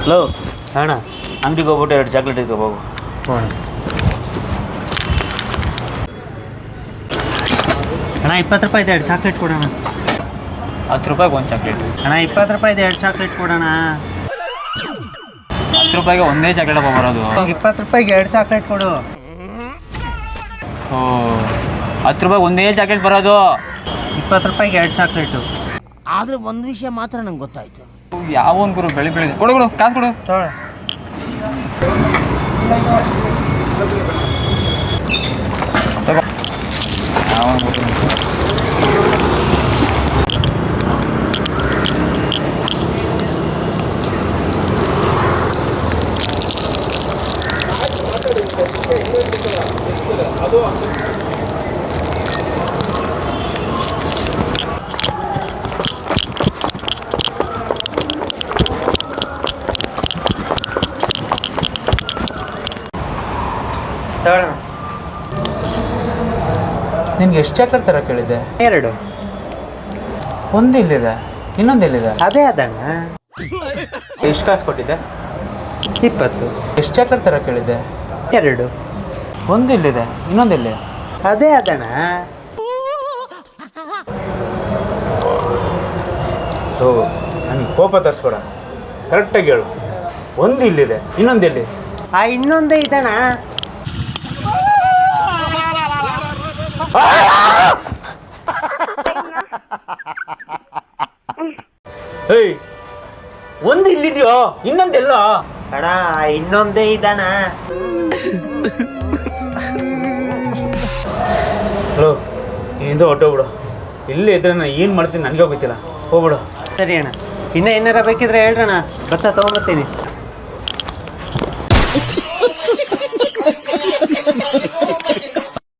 Hello ಅಣ್ಣ ಅಂಗಡಿಗೆ ಹೋಗ್ಬಿಟ್ಟು 2 ಚಾಕ್ಲೇಟ್ ಇಟ್ಕೊ ಹೋಗು. ಅಣ್ಣ 20 ರೂಪಾಯಿದು 2 ಚಾಕ್ಲೇಟ್ ಕೊಡೋಣ. 10 ರೂಪಾಯಿಗೆ 1 ಚಾಕ್ಲೇಟ್. ಅಣ್ಣ 20 ರೂಪಾಯಿದು 2 ಚಾಕ್ಲೇಟ್ ಕೊಡೋಣ. 10 ರೂಪಾಯಿಗೆ ಒಂದೇ ಚಾಕ್ಲೇಟ್ ಬರೋದು. 20 ರೂಪಾಯಿಗೆ 2 ಚಾಕ್ಲೇಟ್ ಕೊಡು. ಓ 10 ರೂಪಾಯಿಗೆ ಒಂದೇ ಚಾಕ್ಲೇಟ್ ಬರೋದು. 20 ರೂಪಾಯಿಗೆ 2 ಚಾಕ್ಲೇಟು. ಆದರೆ ಒಂದು ವಿಷಯ ಮಾತ್ರ ನಂಗೆ ಗೊತ್ತಾಯ್ತು. ಯಾವ ಒಂದು ಗುರು ಬೆಳಿಗ್ಗೆ ಕೊಡು ಕಾಸು ಕೊಡು. ನಿನ್ಗೆ ಎಷ್ಟು ಚಾಕ್ಲೇಟ್ ತರ ಕೇಳಿದ್ದೆ? 2. ಒಂದು ಇಲ್ಲಿದೆ, ಇನ್ನೊಂದು ಎಲ್ಲಿದೆ? ಅದೇ ಅದಣ್ಣ. ಎಷ್ಟು ಕಾಸು ಕೊಟ್ಟಿದ್ದೆ? 20. ಎಷ್ಟು ಚಾಕ್ಲೇಟ್ ತರ ಕೇಳಿದ್ದೆ? 2. ಒಂದು ಇಲ್ಲಿದೆ, ಇನ್ನೊಂದು ಎಲ್ಲಿ? ಅದೇ ಅದಣ್ಣ. ಓ ನನಗೆ ಕೋಪ ತರಿಸ್ಬೇಡ, ಕರೆಕ್ಟಾಗಿ ಹೇಳು. ಒಂದು ಇಲ್ಲಿದೆ, ಇನ್ನೊಂದು ಎಲ್ಲಿ? ಇನ್ನೊಂದೇ ಇದಣ್ಣ. ಏಯ್ ಒಂದು ಇಲ್ಲಿದೆಯೋ, ಇನ್ನೊಂದೆಲ್ಲ? ಅಣ್ಣ ಇನ್ನೊಂದೇ ಇದಣ್ಣ. ಹಲೋ ಇದು ಹೊಟ್ಟೋಗ್ಬಿಡು. ಇಲ್ಲೇ ಇದ್ರೆ ನಾನು ಏನು ಮಾಡ್ತೀನಿ ನನಗೆ ಗೊತ್ತಿಲ್ಲ. ಹೋಗ್ಬಿಡು. ಸರಿ ಅಣ್ಣ, ಇನ್ನೂ ಏನಾರ ಬೇಕಿದ್ರೆ ಹೇಳ್ರಣ್ಣ, ಬರ್ತಾ ತೊಗೊಂಬರ್ತೀನಿ.